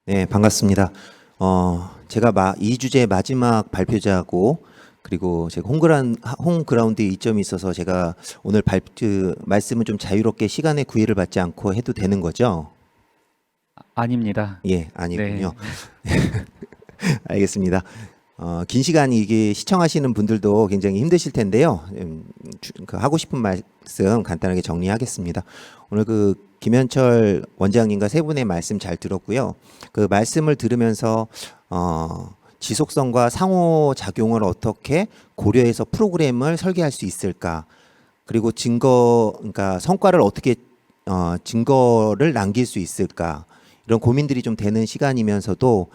네, 반갑습니다. 제가 이 주제 마지막 발표자고, 그리고 제가 홈그라운드에 이점이 있어서 제가 오늘 말씀은 좀 자유롭게 시간의 구애를 받지 않고 해도 되는 거죠? 아닙니다. 예, 아니군요. 네. 알겠습니다. 긴 시간 이게 시청하시는 분들도 굉장히 힘드실 텐데요. 하고 싶은 말씀 간단하게 정리하겠습니다. 오늘 김현철 원장님과 세 분의 말씀 잘 들었고요. 그 말씀을 들으면서 지속성과 상호작용을 어떻게 고려해서 프로그램을 설계할 수 있을까? 그리고 그러니까 성과를 어떻게 증거를 남길 수 있을까? 이런 고민들이 좀 되는 시간이면서도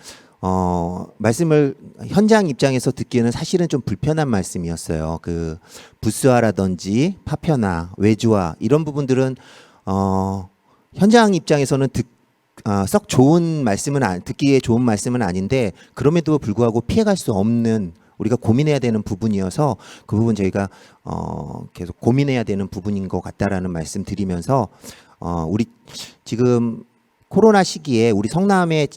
말씀을 현장 입장에서 듣기에는 사실은 좀 불편한 말씀이었어요. 부스화라든지 파편화, 외주화 이런 부분들은 현장 입장에서는 썩 좋은 듣기에 좋은 말씀은 아닌데, 그럼에도 불구하고 피해갈 수 없는, 우리가 고민해야 되는 부분이어서 그 부분 저희가 계속 고민해야 되는 부분인 것 같다라는 말씀 드리면서, 우리 지금 코로나 시기에 우리 성남의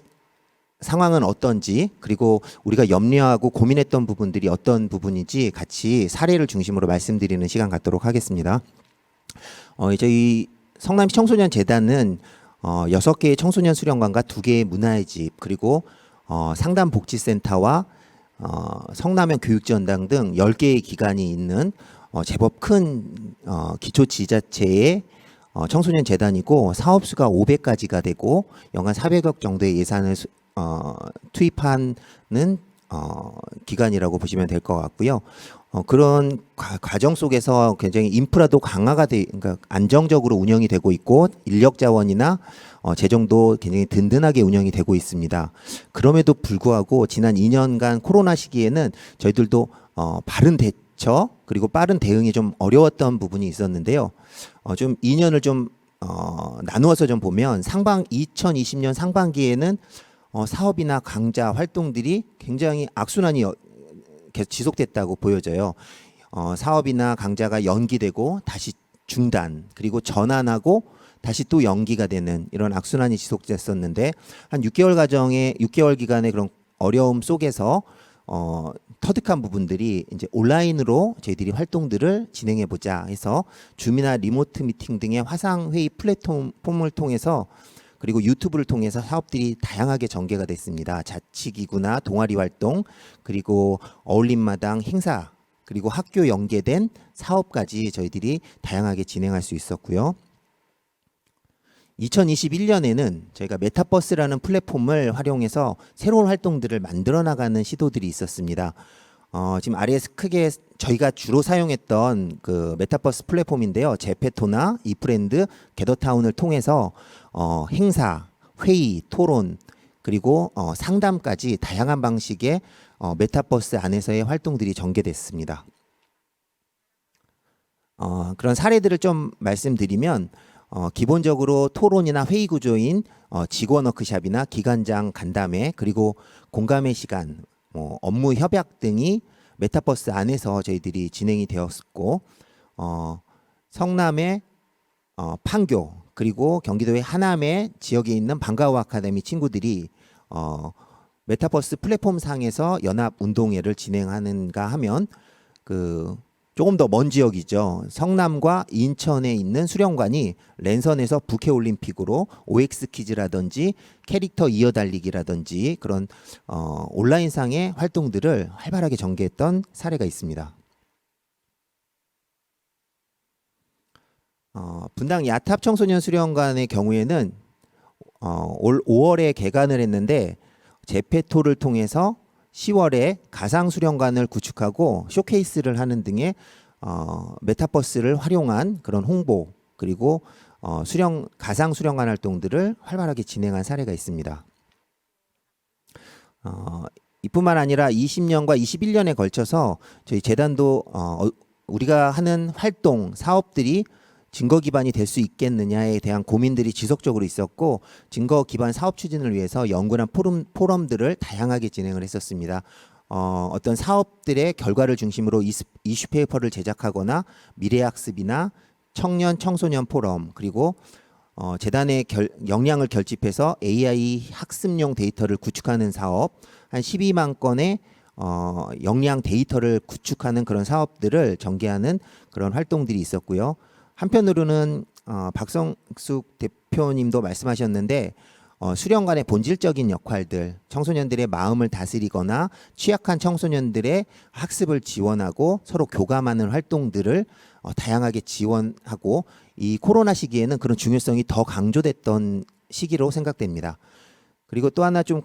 상황은 어떤지, 그리고 우리가 염려하고 고민했던 부분들이 어떤 부분인지 같이 사례를 중심으로 말씀드리는 시간 갖도록 하겠습니다. 저희 성남시 청소년재단은 6개의 청소년 수련관과 2개의 문화의 집, 그리고 상담복지센터와 성남형 교육지원당 등 10개의 기관이 있는 제법 큰 기초지자체의 청소년 재단이고, 사업수가 500가지가 되고 연간 400억 정도의 예산을 투입하는 기관이라고 보시면 될 것 같고요. 그런 과정 속에서 굉장히 인프라도 그러니까 안정적으로 운영이 되고 있고, 인력 자원이나 재정도 굉장히 든든하게 운영이 되고 있습니다. 그럼에도 불구하고 지난 2년간 코로나 시기에는 저희들도 바른 대처 그리고 빠른 대응이 좀 어려웠던 부분이 있었는데요. 좀 2년을 좀 나누어서 좀 보면 2020년 상반기에는 사업이나 강좌 활동들이 굉장히 악순환이 계속 지속됐다고 보여져요. 사업이나 강좌가 연기되고 다시 중단, 그리고 전환하고 다시 또 연기가 되는 이런 악순환이 지속됐었는데, 한 6개월 기간의 그런 어려움 속에서 터득한 부분들이 이제 온라인으로 저희들이 활동들을 진행해 보자 해서 줌이나 리모트 미팅 등의 화상 회의 플랫폼을 통해서, 그리고 유튜브를 통해서 사업들이 다양하게 전개가 됐습니다. 자치기구나 동아리 활동, 그리고 어울림마당 행사, 그리고 학교 연계된 사업까지 저희들이 다양하게 진행할 수 있었고요. 2021년에는 저희가 메타버스라는 플랫폼을 활용해서 새로운 활동들을 만들어 나가는 시도들이 있었습니다. 지금 아래에서 크게 저희가 주로 사용했던 그 메타버스 플랫폼인데요. 제페토나 이프랜드, 게더타운을 통해서 행사, 회의, 토론, 그리고 상담까지 다양한 방식의 메타버스 안에서의 활동들이 전개됐습니다. 그런 사례들을 좀 말씀드리면, 기본적으로 토론이나 회의 구조인 직원 워크샵이나 기관장 간담회, 그리고 공감의 시간, 업무 협약 등이 메타버스 안에서 저희들이 진행이 되었고, 성남의 판교, 그리고 경기도의 하남의 지역에 있는 방과후 아카데미 친구들이 메타버스 플랫폼 상에서 연합 운동회를 진행하는가 하면, 조금 더 먼 지역이죠. 성남과 인천에 있는 수련관이 랜선에서 부캐올림픽으로 OX 퀴즈라든지 캐릭터 이어달리기라든지 그런 온라인상의 활동들을 활발하게 전개했던 사례가 있습니다. 분당 야탑 청소년 수련관의 경우에는 올 5월에 개관을 했는데, 제페토를 통해서 10월에 가상 수련관을 구축하고 쇼케이스를 하는 등의 메타버스를 활용한 그런 홍보, 그리고 가상 수련관 활동들을 활발하게 진행한 사례가 있습니다. 이뿐만 아니라 20년과 21년에 걸쳐서 저희 재단도 우리가 하는 활동, 사업들이 증거 기반이 될 수 있겠느냐에 대한 고민들이 지속적으로 있었고, 증거 기반 사업 추진을 위해서 연구나 포럼들을 다양하게 진행을 했었습니다. 어떤 사업들의 결과를 중심으로 이슈 페이퍼를 제작하거나 미래학습이나 청년 청소년 포럼, 그리고 재단의 역량을 결집해서 AI 학습용 데이터를 구축하는 사업, 한 12만 건의 역량 데이터를 구축하는 그런 사업들을 전개하는 그런 활동들이 있었고요. 한편으로는 박성숙 대표님도 말씀하셨는데 수련관의 본질적인 역할들, 청소년들의 마음을 다스리거나 취약한 청소년들의 학습을 지원하고 서로 교감하는 활동들을 다양하게 지원하고, 이 코로나 시기에는 그런 중요성이 더 강조됐던 시기로 생각됩니다. 그리고 또 하나 좀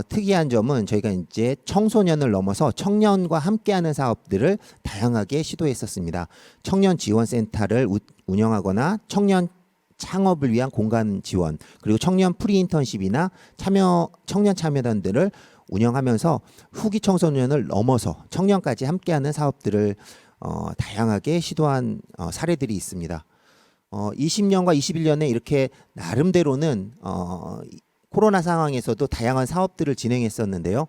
특이한 점은 저희가 이제 청소년을 넘어서 청년과 함께하는 사업들을 다양하게 시도했었습니다. 청년 지원센터를 운영하거나 청년 창업을 위한 공간 지원, 그리고 청년 프리인턴십이나 청년 참여단들을 운영하면서 후기 청소년을 넘어서 청년까지 함께하는 사업들을 다양하게 시도한 사례들이 있습니다. 20년과 21년에 이렇게 나름대로는 코로나 상황에서도 다양한 사업들을 진행했었는데요.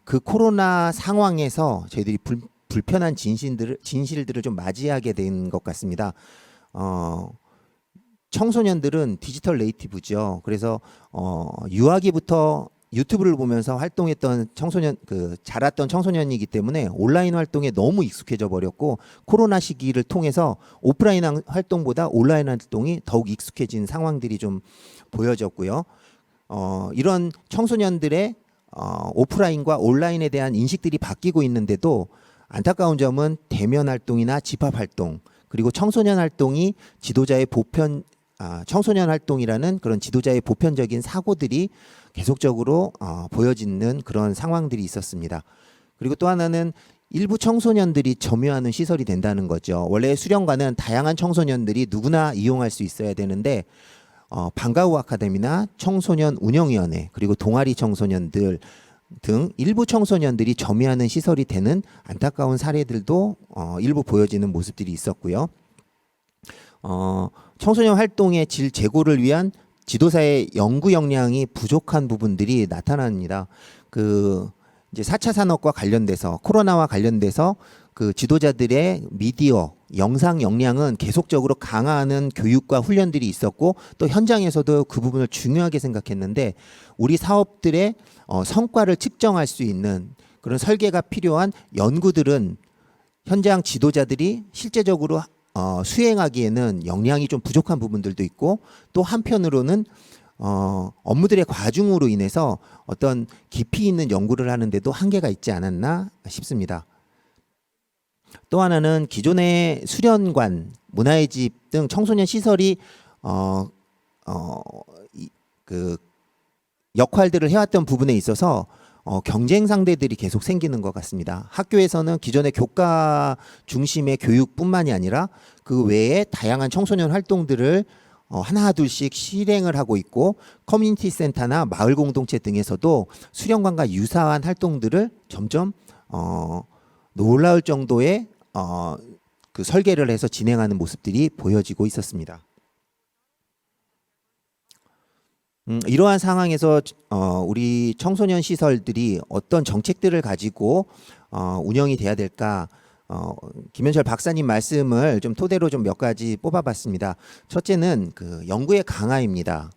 그 코로나 상황에서 저희들이 불편한 진실들을 좀 맞이하게 된 것 같습니다. 청소년들은 디지털 네이티브죠. 그래서 유아기부터 유튜브를 보면서 활동했던 자랐던 청소년이기 때문에 온라인 활동에 너무 익숙해져 버렸고, 코로나 시기를 통해서 오프라인 활동보다 온라인 활동이 더욱 익숙해진 상황들이 좀 보여졌고요. 이런 청소년들의 오프라인과 온라인에 대한 인식들이 바뀌고 있는데도 안타까운 점은 대면 활동이나 집합 활동, 그리고 청소년 활동이 청소년 활동이라는 그런 지도자의 보편적인 사고들이 계속적으로 보여지는 그런 상황들이 있었습니다. 그리고 또 하나는 일부 청소년들이 점유하는 시설이 된다는 거죠. 원래 수련관은 다양한 청소년들이 누구나 이용할 수 있어야 되는데 방과후 아카데미나 청소년 운영위원회, 그리고 동아리 청소년들 등 일부 청소년들이 점유하는 시설이 되는 안타까운 사례들도 일부 보여지는 모습들이 있었고요. 청소년 활동의 질 제고를 위한 지도사의 연구 역량이 부족한 부분들이 나타납니다. 이제 4차 산업과 관련돼서, 코로나와 관련돼서 그 지도자들의 미디어, 영상 역량은 계속적으로 강화하는 교육과 훈련들이 있었고, 또 현장에서도 그 부분을 중요하게 생각했는데, 우리 사업들의 성과를 측정할 수 있는 그런 설계가 필요한 연구들은 현장 지도자들이 실제적으로 수행하기에는 역량이 좀 부족한 부분들도 있고, 또 한편으로는 업무들의 과중으로 인해서 어떤 깊이 있는 연구를 하는데도 한계가 있지 않았나 싶습니다. 또 하나는 기존의 수련관, 문화의 집 등 청소년 시설이 역할들을 해왔던 부분에 있어서 경쟁 상대들이 계속 생기는 것 같습니다. 학교에서는 기존의 교과 중심의 교육뿐만이 아니라 그 외에 다양한 청소년 활동들을 하나 둘씩 실행을 하고 있고, 커뮤니티 센터나 마을 공동체 등에서도 수련관과 유사한 활동들을 점점 놀라울 정도의 그 설계를 해서 진행하는 모습들이 보여지고 있었습니다. 이러한 상황에서 우리 청소년 시설들이 어떤 정책들을 가지고 운영이 돼야 될까, 김현철 박사님 말씀을 좀 토대로 좀 몇 가지 뽑아봤습니다. 첫째는 그 연구의 강화입니다.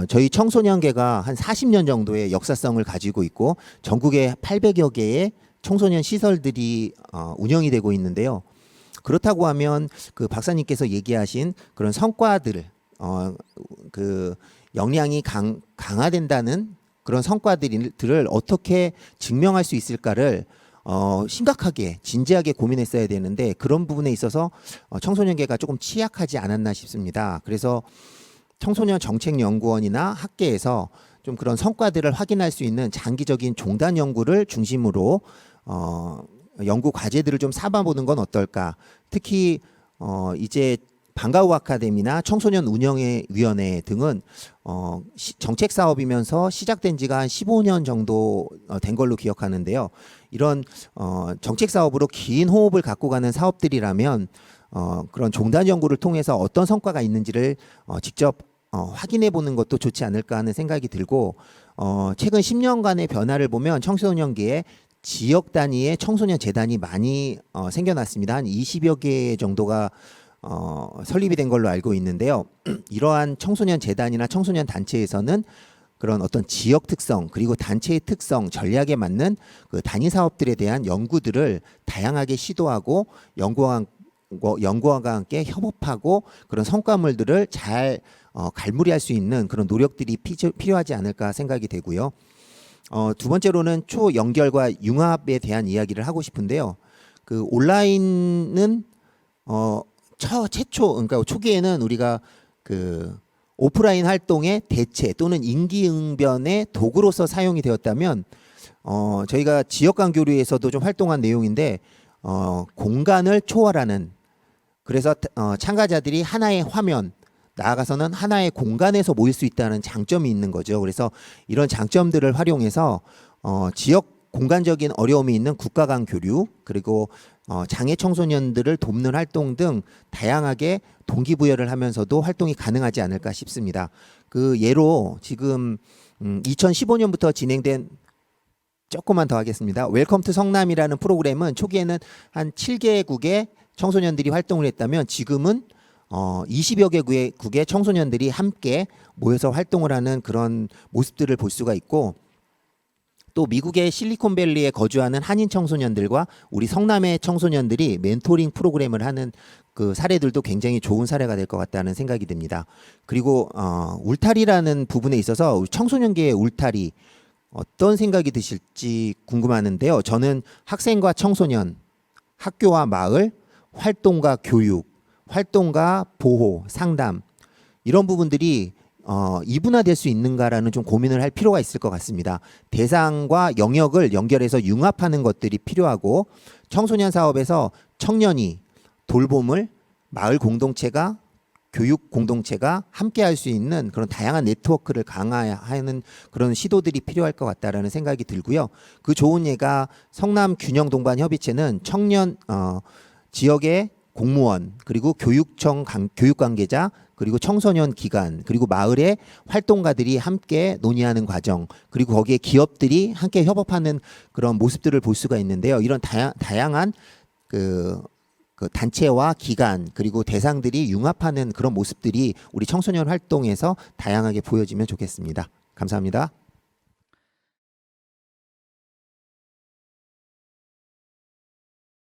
저희 청소년계가 한 40년 정도의 역사성을 가지고 있고, 전국에 800여 개의 청소년 시설들이 운영이 되고 있는데요. 그렇다고 하면 그 박사님께서 얘기하신 그런 성과들을 그 역량이 강화된다는 그런 성과들을 어떻게 증명할 수 있을까를 심각하게 진지하게 고민했어야 되는데, 그런 부분에 있어서 청소년계가 조금 취약하지 않았나 싶습니다. 그래서 청소년 정책연구원이나 학계에서 좀 그런 성과들을 확인할 수 있는 장기적인 종단 연구를 중심으로 연구 과제들을 좀 삼아보는 건 어떨까. 특히 이제 방과후 아카데미나 청소년 운영위원회 등은 정책 사업이면서 시작된 지가 한 15년 정도 된 걸로 기억하는데요. 이런 정책 사업으로 긴 호흡을 갖고 가는 사업들이라면 그런 종단 연구를 통해서 어떤 성과가 있는지를 직접 확인해 보는 것도 좋지 않을까 하는 생각이 들고, 최근 10년간의 변화를 보면 청소년계에 지역 단위의 청소년 재단이 많이 생겨났습니다. 한 20여 개 정도가 설립이 된 걸로 알고 있는데요. 이러한 청소년 재단이나 청소년 단체에서는 그런 어떤 지역 특성 그리고 단체의 특성 전략에 맞는 그 단위 사업들에 대한 연구들을 다양하게 시도하고 연구원과 함께 협업하고 그런 성과물들을 잘 갈무리할 수 있는 그런 노력들이 필요하지 않을까 생각이 되고요. 두 번째로는 초연결과 융합에 대한 이야기를 하고 싶은데요. 그 온라인은 최초 그러니까 초기에는 우리가 그 오프라인 활동의 대체 또는 임기응변의 도구로서 사용이 되었다면 저희가 지역 간 교류에서도 좀 활동한 내용인데 공간을 초월하는 그래서 참가자들이 하나의 화면 나아가서는 하나의 공간에서 모일 수 있다는 장점이 있는 거죠. 그래서 이런 장점들을 활용해서 지역 공간적인 어려움이 있는 국가 간 교류 그리고 장애 청소년들을 돕는 활동 등 다양하게 동기부여를 하면서도 활동이 가능하지 않을까 싶습니다. 그 예로 지금 2015년부터 진행된 조금만 더 하겠습니다. 웰컴 투 성남이라는 프로그램은 초기에는 한 7개국의 청소년들이 활동을 했다면 지금은 20여 개국의 청소년들이 함께 모여서 활동을 하는 그런 모습들을 볼 수가 있고 또 미국의 실리콘밸리에 거주하는 한인 청소년들과 우리 성남의 청소년들이 멘토링 프로그램을 하는 그 사례들도 굉장히 좋은 사례가 될 것 같다는 생각이 듭니다. 그리고 울타리라는 부분에 있어서 청소년계의 울타리 어떤 생각이 드실지 궁금하는데요. 저는 학생과 청소년, 학교와 마을, 활동과 교육, 활동과 보호, 상담 이런 부분들이 이분화될 수 있는가라는 좀 고민을 할 필요가 있을 것 같습니다. 대상과 영역을 연결해서 융합하는 것들이 필요하고 청소년 사업에서 청년이 돌봄을 마을 공동체가 교육 공동체가 함께 할 수 있는 그런 다양한 네트워크를 강화하는 그런 시도들이 필요할 것 같다라는 생각이 들고요. 그 좋은 예가 성남 균형 동반 협의체는 청년 지역의 공무원 그리고 교육청 교육 관계자 그리고 청소년 기관 그리고 마을의 활동가들이 함께 논의하는 과정 그리고 거기에 기업들이 함께 협업하는 그런 모습들을 볼 수가 있는데요. 이런 다양한 그 단체와 기관 그리고 대상들이 융합하는 그런 모습들이 우리 청소년 활동에서 다양하게 보여지면 좋겠습니다. 감사합니다.